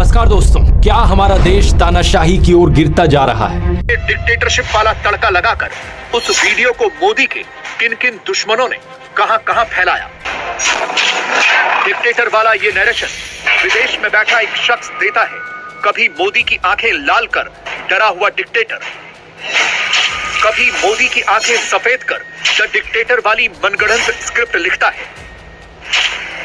नमस्कार दोस्तों, क्या हमारा देश तानाशाही की ओर गिरता जा रहा है? डिक्टेटरशिप वाला तड़का लगाकर उस वीडियो को मोदी के किन किन दुश्मनों ने कहां फैलाया। डिक्टेटर वाला ये नैरेशन विदेश में बैठा एक शख्स देता है। कभी मोदी की आंखें लाल कर डरा हुआ डिक्टेटर, कभी मोदी की आंखें सफेद कर द डिक्टेटर वाली मनगढ़ंत स्क्रिप्ट लिखता है।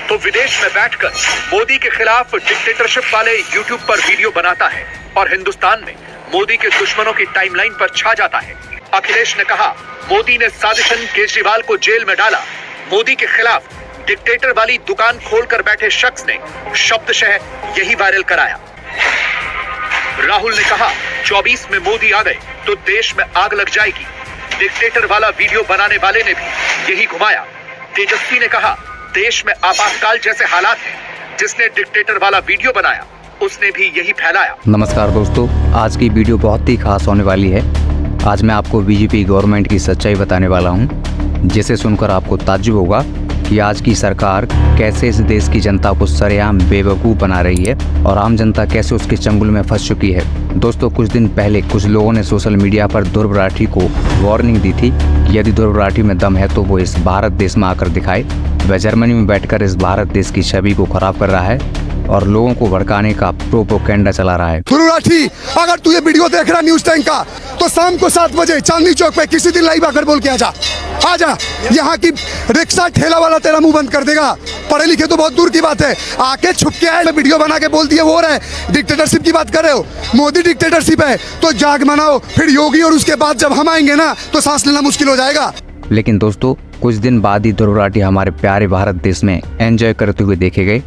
तो विदेश में बैठकर मोदी के खिलाफ डिक्टेटरशिप वाले यूट्यूब पर वीडियो बनाता है और हिंदुस्तान में मोदी के दुश्मनों की टाइमलाइन पर छा जाता है। अखिलेश ने कहा मोदी ने साजिशन केजरीवाल को जेल में डाला। मोदी के खिलाफ डिक्टेटर वाली दुकान खोलकर बैठे शख्स ने शब्दशः यही वायरल कराया। राहुल ने कहा 24 में मोदी आ गए तो देश में आग लग जाएगी। डिक्टेटर वाला वीडियो बनाने वाले ने भी यही घुमाया। तेजस्वी ने कहा देश में आपातकाल जैसे हालात हैं। जिसने डिक्टेटर वाला वीडियो बनाया उसने भी यही फैलाया। नमस्कार दोस्तों, आज की वीडियो बहुत ही खास होने वाली है। आज मैं आपको बीजेपी गवर्नमेंट की सच्चाई बताने वाला हूं, जिसे सुनकर आपको ताज्जुब होगा कि आज की सरकार कैसे इस देश की जनता को सरेआम बेवकूफ़ बना रही है और आम जनता कैसे उसके चंगुल में फंस चुकी है। दोस्तों, कुछ दिन पहले कुछ लोगों ने सोशल मीडिया पर ध्रुव राठी को वार्निंग दी थी कि यदि ध्रुव राठी में दम है तो वो इस भारत देश में आकर दिखाए। वह जर्मनी में बैठकर इस भारत देश की छवि को खराब कर रहा है और लोगों को भड़काने का प्रोपोगंडा चला रहा है। ध्रुव राठी, अगर तू ये वीडियो देख रहा न्यूज टाइम का तो शाम को 7 बजे चांदनी चौक पे किसी दिन लाइव आकर बोल के आजा। यहाँ की रिक्शा ठेला वाला तेरा मुंह बंद कर देगा। पढ़े लिखे तो बहुत दूर की बात है, आके छुप के आए वीडियो बना के बोल दिए वो रहे। डिक्टेटरशिप की बात कर रहे हो, मोदी डिक्टेटरशिप है तो जाग मनाओ। फिर योगी और उसके बाद जब हम आएंगे ना तो सांस लेना मुश्किल हो जाएगा। लेकिन दोस्तों, कुछ दिन बाद ही ध्रुव राठी हमारे प्यारे भारत देश में एंजॉय करते हुए देखे गए।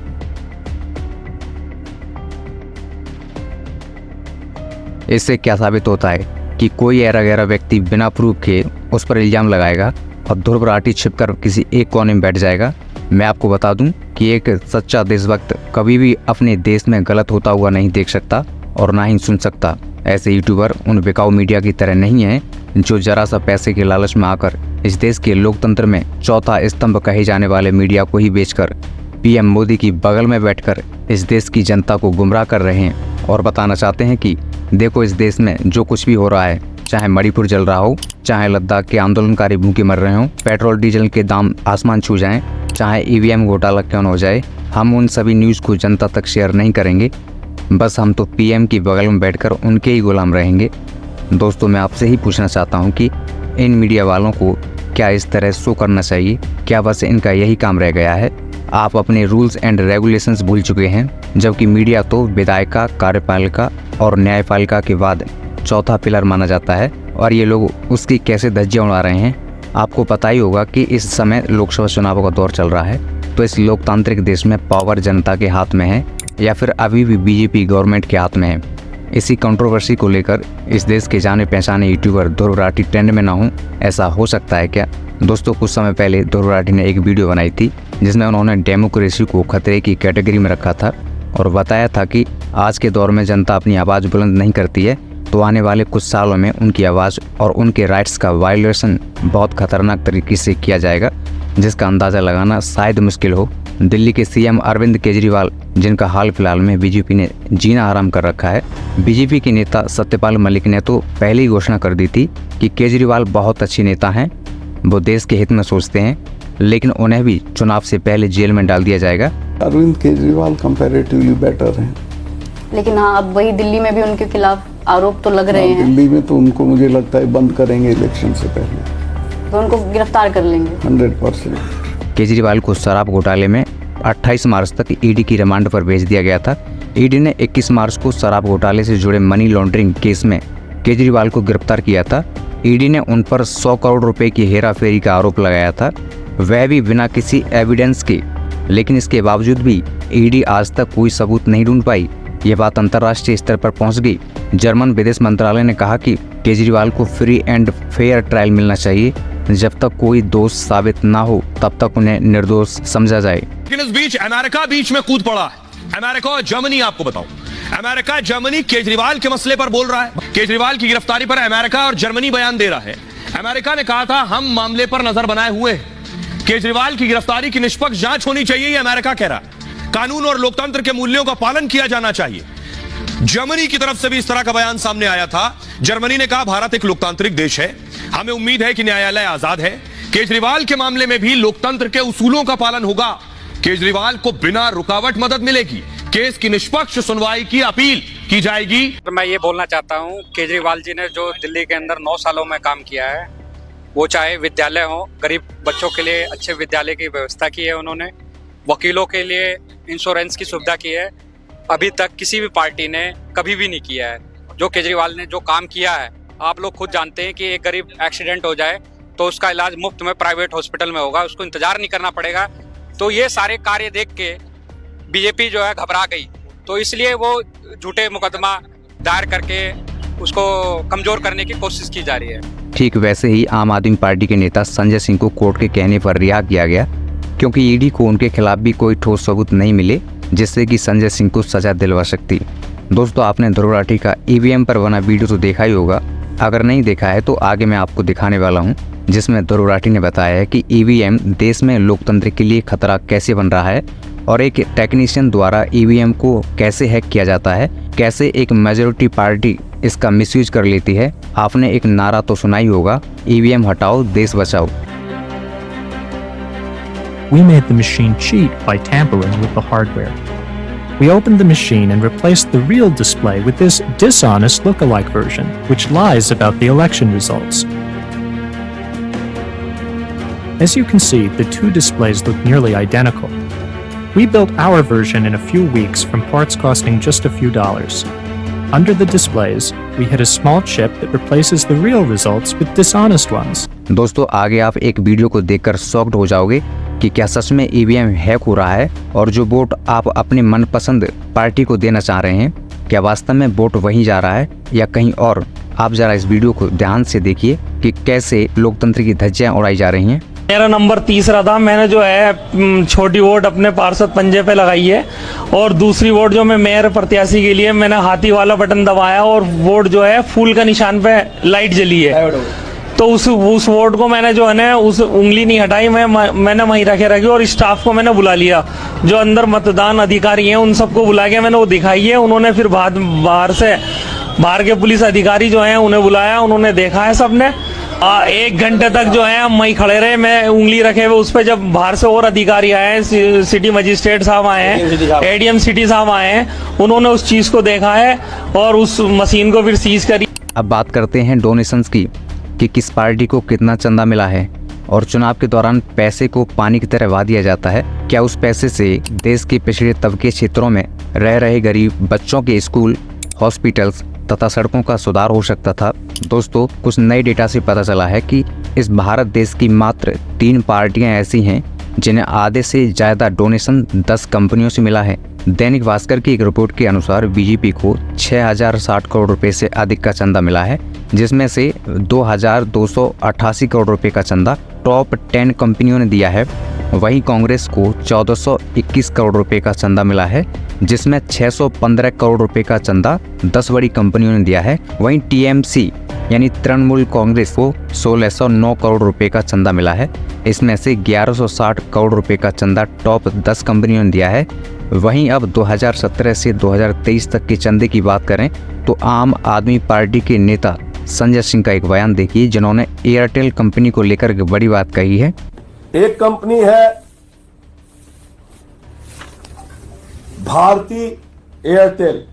इससे क्या साबित होता है कि कोई ऐरा गैरा व्यक्ति बिना प्रूफ के उस पर इल्जाम लगाएगा और ध्रुव राठी छिपकर किसी एक कोने में बैठ जाएगा। मैं आपको बता दूं कि एक सच्चा देशभक्त कभी भी अपने देश में गलत होता हुआ नहीं देख सकता और ना ही सुन सकता। ऐसे यूट्यूबर उन बिकाऊ मीडिया की तरह नहीं हैं जो जरा सा पैसे के लालच में आकर इस देश के लोकतंत्र में चौथा स्तंभ कहे जाने वाले मीडिया को ही बेचकर पीएम मोदी की बगल में बैठकर इस देश की जनता को गुमराह कर रहे हैं और बताना चाहते हैं कि देखो, इस देश में जो कुछ भी हो रहा है, चाहे मणिपुर जल रहा हो, चाहे लद्दाख के आंदोलनकारी भूखे मर रहे हों, पेट्रोल डीजल के दाम आसमान छू जाएं, चाहे ईवीएम घोटाला क्यों न हो जाए, हम उन सभी न्यूज़ को जनता तक शेयर नहीं करेंगे। बस हम तो पीएम की बगल में बैठकर उनके ही गुलाम रहेंगे। दोस्तों, मैं आपसे ही पूछना चाहता हूँ कि इन मीडिया वालों को क्या इस तरह शो करना चाहिए? क्या बस इनका यही काम रह गया है? आप अपने रूल्स एंड रेगुलेशंस भूल चुके हैं, जबकि मीडिया तो विधायिका, कार्यपालिका और न्यायपालिका के बाद चौथा पिलर माना जाता है और ये लोग उसकी कैसे धज्जियां उड़ा रहे हैं। आपको पता ही होगा कि इस समय लोकसभा चुनावों का दौर चल रहा है, तो इस लोकतांत्रिक देश में पावर जनता के हाथ में है या फिर अभी भी बीजेपी गवर्नमेंट के हाथ में है। इसी कंट्रोवर्सी को लेकर इस देश के जाने पहचाने यूट्यूबर ध्रुव राठी ट्रेंड में ना हो, ऐसा हो सकता है क्या? दोस्तों, कुछ समय पहले ध्रुव राठी ने एक वीडियो बनाई थी जिसमें उन्होंने डेमोक्रेसी को खतरे की कैटेगरी में रखा था और बताया था कि आज के दौर में जनता अपनी आवाज़ बुलंद नहीं करती है तो आने वाले कुछ सालों में उनकी आवाज़ और उनके राइट्स का वायलेशन बहुत खतरनाक तरीके से किया जाएगा, जिसका अंदाज़ा लगाना शायद मुश्किल हो। दिल्ली के सीएम अरविंद केजरीवाल, जिनका हाल फिलहाल में बीजेपी ने जीना आराम कर रखा है, बीजेपी के नेता सत्यपाल मलिक ने तो पहले ही घोषणा कर दी थी कि केजरीवाल बहुत अच्छे नेता हैं, वो देश के हित में सोचते हैं, लेकिन उन्हें भी चुनाव से पहले जेल में डाल दिया जाएगा। अरविंद केजरीवाल कंपैरेटिवली बेटर हैं, लेकिन हाँ, अब वही दिल्ली में भी उनके खिलाफ आरोप तो लग रहे हैं। दिल्ली में तो उनको मुझे लगता है बंद करेंगे इलेक्शन से पहले, तो उनको गिरफ्तार कर लेंगे 100%। केजरीवाल को शराब घोटाले में 28 मार्च तक ईडी की रिमांड पर भेज दिया गया था। ईडी ने 21 मार्च को शराब घोटाले से जुड़े मनी लॉन्ड्रिंग केस में केजरीवाल को गिरफ्तार किया था। ईडी ने उन पर 100 करोड़ रुपए की हेराफेरी का आरोप लगाया था, वह भी बिना किसी एविडेंस के। लेकिन इसके बावजूद भी ईडी आज तक कोई सबूत नहीं ढूंढ पाई। ये बात अंतर्राष्ट्रीय स्तर पर पहुंच गई। जर्मन विदेश मंत्रालय ने कहा कि केजरीवाल को फ्री एंड फेयर ट्रायल मिलना चाहिए। जब तक कोई दोष साबित ना हो तब तक उन्हें निर्दोष समझा जाए। लेकिन इस बीच अमेरिका बीच में कूद पड़ा है। अमेरिका और जर्मनी, आपको बताऊं, अमेरिका जर्मनी केजरीवाल के मसले पर बोल रहा है। केजरीवाल की गिरफ्तारी पर अमेरिका और जर्मनी बयान दे रहा है। अमेरिका ने कहा था हम मामले पर नजर बनाए हुए हैं, केजरीवाल की गिरफ्तारी की निष्पक्ष जांच होनी चाहिए, ये अमेरिका कह रहा है। कानून और लोकतंत्र के मूल्यों का पालन किया जाना चाहिए। जर्मनी की तरफ से भी इस तरह का बयान सामने आया था। जर्मनी ने कहा भारत एक लोकतांत्रिक देश है, हमें उम्मीद है कि न्यायालय आजाद है। केजरीवाल के मामले में भी लोकतंत्र के उसूलों का पालन होगा। केजरीवाल को बिना रुकावट मदद मिलेगी। केस की निष्पक्ष सुनवाई की अपील की जाएगी। मैं ये बोलना चाहता हूँ, केजरीवाल जी ने जो दिल्ली के अंदर 9 सालों में काम किया है, वो चाहे विद्यालय हो, गरीब बच्चों के लिए अच्छे विद्यालय की व्यवस्था की है उन्होंने, वकीलों के लिए इंश्योरेंस की सुविधा की है, अभी तक किसी भी पार्टी ने कभी भी नहीं किया है। जो केजरीवाल ने जो काम किया है, आप लोग खुद जानते हैं कि एक गरीब एक्सीडेंट हो जाए तो उसका इलाज मुफ्त में प्राइवेट हॉस्पिटल में होगा, उसको इंतजार नहीं करना पड़ेगा। तो ये सारे कार्य देख के बीजेपी जो है घबरा गई, तो इसलिए वो झूठे मुकदमा दायर करके उसको कमजोर करने की कोशिश की जा रही है। ठीक वैसे ही आम आदमी पार्टी के नेता संजय सिंह को कोर्ट के कहने पर रिहा किया गया, क्योंकि ईडी को उनके खिलाफ भी कोई ठोस सबूत नहीं मिले जिससे कि संजय सिंह को सजा दिलवा सकती। दोस्तों, आपने ध्रुव राठी का ईवीएम पर बना वीडियो तो देखा ही होगा, अगर नहीं देखा है तो आगे मैं आपको दिखाने वाला हूं, जिसमें ध्रुव राठी ने बताया है कि ईवीएम देश में लोकतंत्र के लिए खतरा कैसे बन रहा है और एक टेक्नीशियन द्वारा ईवीएम को कैसे हैक किया जाता है, कैसे एक मेजॉरिटी पार्टी इसका मिसयूज कर लेती है। आपने एक नारा तो सुना ही होगा, ईवीएम हटाओ देश बचाओ। We made the machine cheat by tampering with the hardware. We opened the machine and replaced the real display with this dishonest lookalike version, which lies about the election results. As you can see, the two displays look nearly identical. We built our version in a few weeks from parts costing just a few dollars. Under the displays, we had a small chip that replaces the real results with dishonest ones. दोस्तों, आगे आप एक video को देखकर shocked हो जाओगे कि क्या सच में ईवीएम हैक हो रहा है और जो वोट आप अपने मनपसंद पार्टी को देना चाह रहे हैं, क्या वास्तव में वोट वहीं जा रहा है या कहीं और। आप जरा इस वीडियो को ध्यान से देखिए कि कैसे लोकतंत्र की धज्जियां उड़ाई जा रही हैं। मेरा नंबर तीसरा था, मैंने जो है छोटी वोट अपने पार्षद पंजे पे लगाई है और दूसरी वोट जो मैं मेयर प्रत्याशी के लिए मैंने हाथी वाला बटन दबाया और वोट जो है फूल का निशान पे लाइट जली है, तो उस वोट को मैंने जो है ना उस उंगली नहीं हटाई, मैंने वहीं रखी और स्टाफ को मैंने बुला लिया, जो अंदर मतदान अधिकारी हैं उन सबको बुला के मैंने वो दिखाई है। उन्होंने फिर बाहर के पुलिस अधिकारी जो हैं उन्हें बुलाया, उन्होंने देखा है सबने। 1 घंटे तक जो है हम वहीं खड़े रहे, मैं उंगली रखे हुए उस पर। जब बाहर से और अधिकारी आए, सिटी मजिस्ट्रेट साहब आए हैं, एडीएम सिटी साहब आए हैं, उन्होंने उस चीज को देखा है और उस मशीन को फिर सीज करी। अब बात करते हैं डोनेशंस की, कि किस पार्टी को कितना चंदा मिला है और चुनाव के दौरान पैसे को पानी की तरह बहा दिया जाता है। क्या उस पैसे से देश के पिछड़े तबके क्षेत्रों में रह रहे गरीब बच्चों के स्कूल, हॉस्पिटल्स तथा सड़कों का सुधार हो सकता था। दोस्तों, कुछ नए डेटा से पता चला है कि इस भारत देश की मात्र 3 पार्टियां ऐसी हैं जिन्हें आधे से ज़्यादा डोनेशन 10 कंपनियों से मिला है। दैनिक भास्कर की एक रिपोर्ट के अनुसार बीजेपी को 6060 करोड़ रुपए से अधिक का चंदा मिला है, जिसमें से 2288 करोड़ रुपए का चंदा टॉप 10 कंपनियों ने दिया है। वहीं कांग्रेस को 1421 करोड़ रुपए का चंदा मिला है, जिसमें 615 करोड़ रुपए का चंदा 10 बड़ी कंपनियों ने दिया है। वहीं टीएमसी यानी तृणमूल कांग्रेस को 1609 करोड़ रुपए का चंदा मिला है, इसमें से 1160 करोड़ रुपए का चंदा टॉप 10 कंपनियों ने दिया है। वहीं अब 2017 से 2023 तक के चंदे की बात करें तो आम आदमी पार्टी के नेता संजय सिंह का एक बयान देखिए, जिन्होंने एयरटेल कंपनी को लेकर एक बड़ी बात कही है। एक कंपनी है भारती एयरटेल,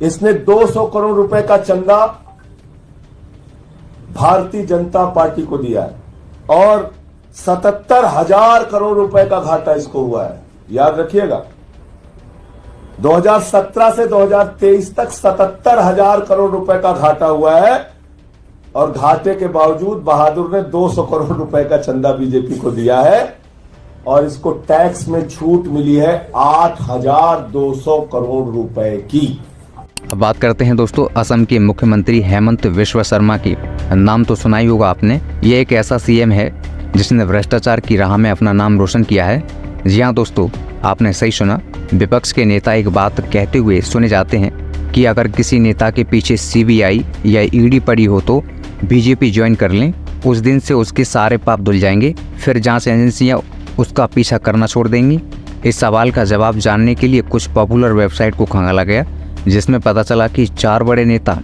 इसने 200 करोड़ रुपए का चंदा भारतीय जनता पार्टी को दिया है और 77,000 करोड़ रुपए का घाटा इसको हुआ है। याद रखिएगा, 2017 से 2023 तक 77,000 करोड़ रुपए का घाटा हुआ है और घाटे के बावजूद बहादुर ने 200 करोड़ रुपए का चंदा बीजेपी को दिया है और इसको टैक्स में छूट मिली है 8,200 करोड़ रुपए की। अब बात करते हैं दोस्तों असम के मुख्यमंत्री हेमंत विश्व शर्मा की। नाम तो सुना ही होगा आपने। ये एक ऐसा सीएम है जिसने भ्रष्टाचार की राह में अपना नाम रोशन किया है। जी हाँ दोस्तों, आपने सही सुना। विपक्ष के नेता एक बात कहते हुए सुने जाते हैं कि अगर किसी नेता के पीछे सीबीआई या ईडी पड़ी हो तो बीजेपी ज्वाइन कर लें, उस दिन से उसके सारे पाप धुल जाएंगे, फिर जांच एजेंसियां उसका पीछा करना छोड़ देंगी। इस सवाल का जवाब जानने के लिए कुछ पॉपुलर वेबसाइट को खंगाला गया, जिसमें पता चला कि 4 बड़े नेता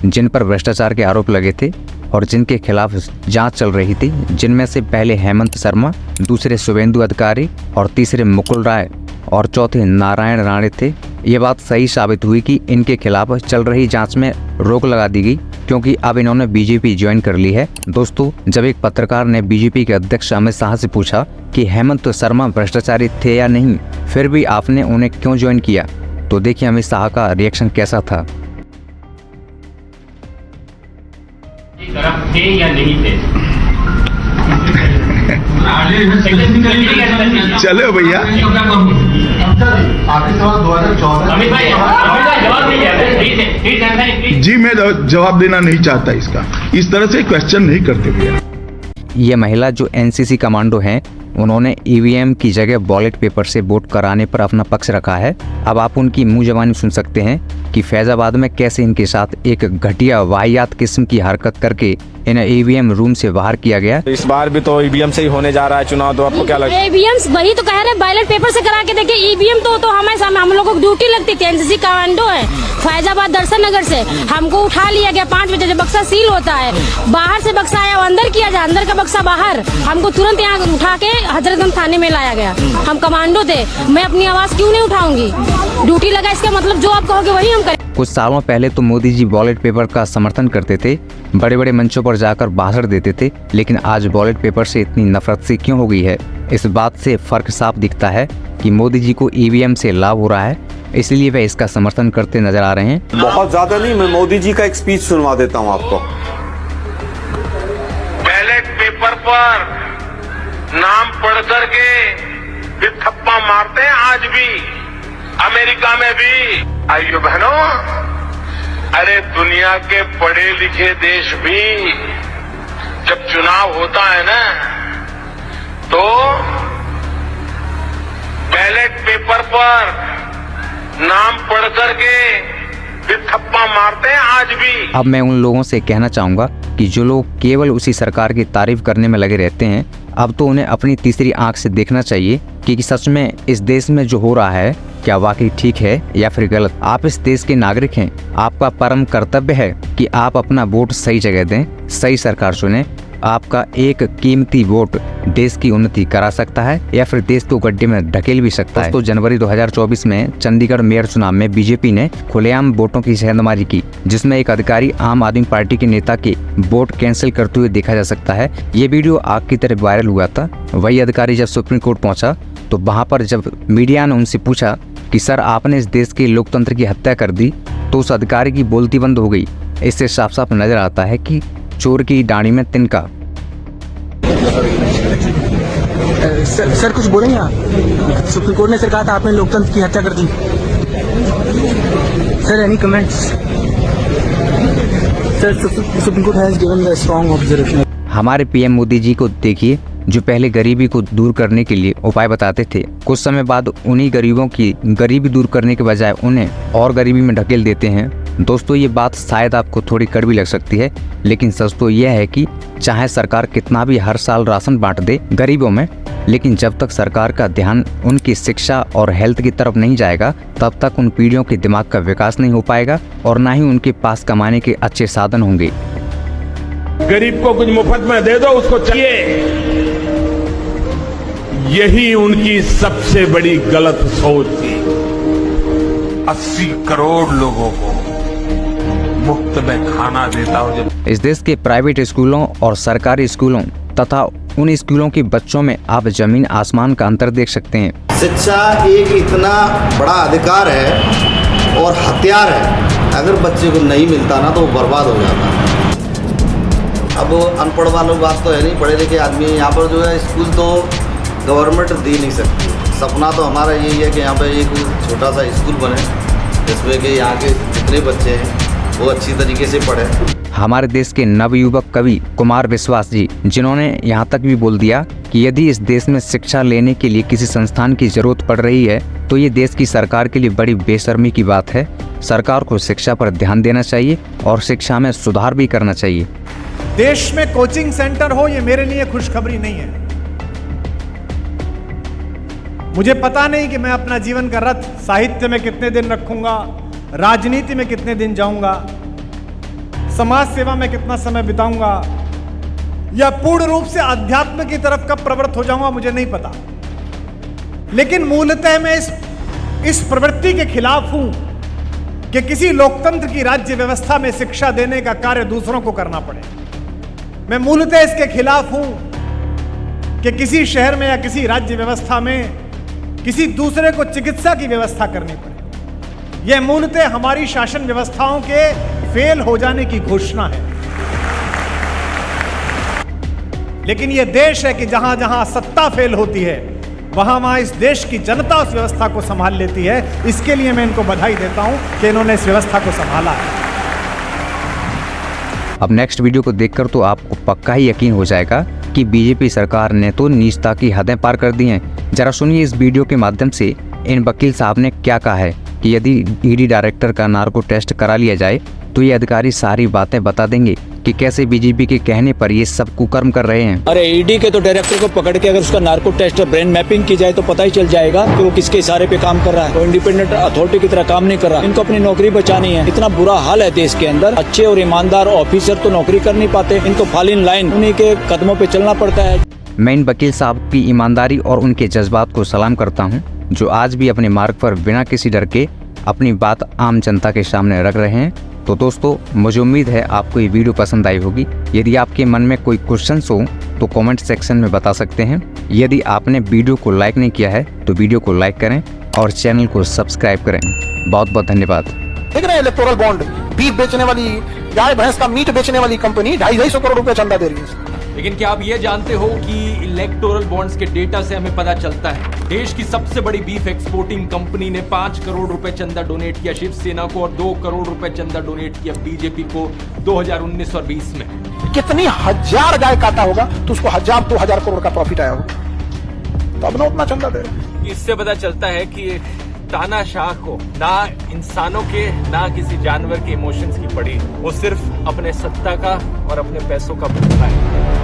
जिन पर भ्रष्टाचार के आरोप लगे थे और जिनके खिलाफ जांच चल रही थी, जिनमें से पहले हेमंत शर्मा, दूसरे शुभेंदु अधिकारी और तीसरे मुकुल राय और चौथे नारायण राणे थे। ये बात सही साबित हुई कि इनके खिलाफ चल रही जांच में रोक लगा दी गई, क्योंकि अब इन्होंने बीजेपी ज्वाइन कर ली है। दोस्तों, जब एक पत्रकार ने बीजेपी के अध्यक्ष अमित शाह से पूछा कि हेमंत शर्मा भ्रष्टाचारी थे या नहीं, फिर भी आपने उन्हें क्यों ज्वाइन किया, तो देखिए अमित शाह का रिएक्शन कैसा था। थे या नहीं थे? चलो भैया, जी मैं जवाब देना नहीं चाहता इसका, इस तरह से क्वेश्चन नहीं करते भैया। ये महिला जो एनसीसी कमांडो हैं, उन्होंने ईवीएम की जगह बैलेट पेपर से वोट कराने पर अपना पक्ष रखा है। अब आप उनकी मुंह जबानी सुन सकते हैं कि फैजाबाद में कैसे इनके साथ एक घटिया वाहियात किस्म की हरकत करके इन्हें ईवीएम रूम से बाहर किया गया। इस बार भी तो ईवीएम से ही होने जा रहा है चुनाव, तो आपको क्या लगता है? ईवीएम वही तो कह रहे हैं, बैलेट पेपर से करा के देखिए। ईवीएम तो हमारे सामने, हम लोगों को ड्यूटी लगती थी, एनसीसी कमांडो है, फैजाबाद दर्शन नगर से हमको उठा लिया गया 5 बजे, जब बक्सा सील होता है, बाहर से बक्सा आया, अंदर किया जाए, अंदर का बक्सा बाहर, हमको तुरंत यहाँ उठा के हजरतगंज थाने में लाया गया। हम कमांडो थे, मैं अपनी आवाज क्यों नहीं उठाऊंगी? ड्यूटी लगा, इसका मतलब जो आप कहोगे वही हम करें। कुछ सालों पहले तो मोदी जी बैलेट पेपर का समर्थन करते थे, बड़े बड़े मंचों पर जाकर भाषण देते थे, लेकिन आज बैलेट पेपर से इतनी नफरत सी क्यों हो गई है? इस बात से फर्क साफ दिखता है कि मोदी जी को ईवीएम से लाभ हो रहा है, इसलिए वे इसका समर्थन करते नजर आ रहे हैं। बहुत ज्यादा नहीं, मैं मोदी जी का एक स्पीच सुनवा देता हूँ आपको। बैलेट पेपर पर नाम पढ़ करके भी थप्पा मारते हैं आज भी, अमेरिका में भी। आइयो बहनों, अरे दुनिया के पढ़े लिखे देश भी जब चुनाव होता है ना, तो बैलेट पेपर पर नाम पढ़ करके भी थप्पा मारते हैं आज भी। अब मैं उन लोगों से कहना चाहूँगा कि जो लोग केवल उसी सरकार की तारीफ करने में लगे रहते हैं, अब तो उन्हें अपनी तीसरी आंख से देखना चाहिए कि सच में इस देश में जो हो रहा है क्या वाकई ठीक है या फिर गलत। आप इस देश के नागरिक हैं, आपका परम कर्तव्य है कि आप अपना वोट सही जगह दें, सही सरकार चुनें। आपका एक कीमती वोट देश की उन्नति करा सकता है या फिर देश को गड्ढे में ढकेल भी सकता है। तो जनवरी 2024 में चंडीगढ़ मेयर चुनाव में बीजेपी ने खुलेआम वोटों की सेंधमारी की, जिसमें एक अधिकारी आम आदमी पार्टी के नेता के वोट कैंसिल करते हुए देखा जा सकता है। ये वीडियो आग की तरह वायरल हुआ था। वही अधिकारी जब सुप्रीम कोर्ट पहुंचा तो वहां पर जब मीडिया ने उनसे पूछा कि सर आपने इस देश के लोकतंत्र की हत्या कर दी, तो उस अधिकारी की बोलती बंद हो गई। इससे साफ साफ नजर आता है कि चोर की डांडी में तिनका। सर कुछ बोलेंगे आप? सुप्रीम कोर्ट ने सर कहा था आपने लोकतंत्र की हत्या कर दी। Sir any comments? Sir supreme court has given the strong observation. हमारे पीएम मोदी जी को देखिए, जो पहले गरीबी को दूर करने के लिए उपाय बताते थे, कुछ समय बाद उन्हीं गरीबों की गरीबी दूर करने के बजाय उन्हें और गरीबी में ढकेल देते हैं। दोस्तों, ये बात शायद आपको थोड़ी कड़वी लग सकती है, लेकिन सच तो यह है कि चाहे सरकार कितना भी हर साल राशन बांट दे गरीबों में, लेकिन जब तक सरकार का ध्यान उनकी शिक्षा और हेल्थ की तरफ नहीं जाएगा, तब तक उन पीढ़ियों के दिमाग का विकास नहीं हो पाएगा और ना ही उनके पास कमाने के अच्छे साधन होंगे। गरीब को कुछ मुफ्त में दे दो, उसको चाहिए, यही उनकी सबसे बड़ी गलत सोच थी। 80 करोड़ लोगों को मुफ्त में खाना देता हूं। इस देश के प्राइवेट स्कूलों और सरकारी स्कूलों तथा उन स्कूलों के बच्चों में आप जमीन आसमान का अंतर देख सकते हैं। शिक्षा एक इतना बड़ा अधिकार है और हथियार है, अगर बच्चे को नहीं मिलता ना तो वो बर्बाद हो जाता है। अब अनपढ़ वालों बात तो है नहीं, पढ़े लिखे आदमी यहाँ पर जो है स्कूल तो गवर्नमेंट दे नहीं सकती। सपना तो हमारा यही है कि यहाँ पे एक छोटा सा स्कूल बने जिसमें कि यहाँ के जितने बच्चे हैं वो अच्छी तरीके से पढ़े। हमारे देश के नवयुवक कवि कुमार विश्वास जी, जिन्होंने यहाँ तक भी बोल दिया कि यदि इस देश में शिक्षा लेने के लिए किसी संस्थान की जरूरत पड़ रही है तो ये देश की सरकार के लिए बड़ी बेशर्मी की बात है। सरकार को शिक्षा पर ध्यान देना चाहिए और शिक्षा में सुधार भी करना चाहिए। देश में कोचिंग सेंटर हो, ये मेरे लिए खुशखबरी नहीं है। मुझे पता नहीं कि मैं अपना जीवन का रथ साहित्य में कितने दिन रखूंगा, राजनीति में कितने दिन जाऊंगा, समाज सेवा में कितना समय बिताऊंगा, या पूर्ण रूप से अध्यात्म की तरफ कब प्रवृत्त हो जाऊंगा, मुझे नहीं पता। लेकिन मूलतः मैं इस प्रवृत्ति के खिलाफ हूं कि किसी लोकतंत्र की राज्य व्यवस्था में शिक्षा देने का कार्य दूसरों को करना पड़े। मैं मूलतः इसके खिलाफ हूं कि किसी शहर में या किसी राज्य व्यवस्था में किसी दूसरे को चिकित्सा की व्यवस्था करनी पड़े। यह मूलतः हमारी शासन व्यवस्थाओं के फेल हो जाने की घोषणा है। लेकिन यह देश है कि जहां जहां सत्ता फेल होती है वहां वहां इस देश की जनता उस व्यवस्था को संभाल लेती है। इसके लिए मैं इनको बधाई देता हूं कि इन्होंने इस व्यवस्था को संभाला है। अब नेक्स्ट वीडियो को देखकर तो आपको पक्का ही यकीन हो जाएगा कि बीजेपी सरकार ने तो नीचता की हदें पार कर दी हैं। जरा सुनिए इस वीडियो के माध्यम से इन वकील साहब ने क्या कहा है कि यदि ईडी डायरेक्टर का नार्को टेस्ट करा लिया जाए तो ये अधिकारी सारी बातें बता देंगे कि कैसे बीजेपी के कहने पर ये सब कुकर्म कर रहे हैं। अरे ईडी के तो डायरेक्टर को पकड़ के अगर उसका नार्को टेस्ट और ब्रेन मैपिंग की जाए तो पता ही चल जाएगा कि वो किसके इशारे पे काम कर रहा है। वो इंडिपेंडेंट अथॉरिटी की तरह काम नहीं कर रहा। इनको अपनी नौकरी बचानी है। इतना बुरा हाल है देश के अंदर। अच्छे और ईमानदार ऑफिसर तो नौकरी कर नहीं पाते। इनको फॉल इन लाइन उन्हीं के कदमों पे चलना पड़ता है। मैं इन वकील साहब की ईमानदारी और उनके जज्बात को सलाम करता हूँ, जो आज भी अपने मार्ग पर बिना किसी डर के अपनी बात आम जनता के सामने रख रहे हैं। तो दोस्तों, मुझे उम्मीद है आपको ये वीडियो पसंद आई होगी। यदि आपके मन में कोई क्वेश्चंस हो तो कमेंट सेक्शन में बता सकते हैं। यदि आपने वीडियो को लाइक नहीं किया है तो वीडियो को लाइक करें और चैनल को सब्सक्राइब करें। बहुत बहुत धन्यवाद। देख रहे हैं इलेक्टोरल बॉन्ड, बीफ बेचने वाली, गाय भैंस का मीट बेचने वाली कंपनी 250 करोड़ रुपए चंदा दे रही है। लेकिन क्या आप ये जानते हो कि इलेक्टोरल बॉन्ड्स के डेटा से हमें पता चलता है देश की सबसे बड़ी बीफ एक्सपोर्टिंग कंपनी ने 5 करोड़ रुपए चंदा डोनेट किया शिवसेना को और 2 करोड़ रुपए चंदा डोनेट किया बीजेपी को 2019 और 20 में। कितनी हजार गाय काटा होगा तो उसको 1000-2000 करोड़ का प्रॉफिट आया होगा, तब ना उतना चंदा दे रहे। इससे पता चलता है कि तानाशाह को ना इंसानों के ना किसी जानवर के इमोशंस की पड़ी, वो सिर्फ अपने सत्ता का और अपने पैसों का भूखा है।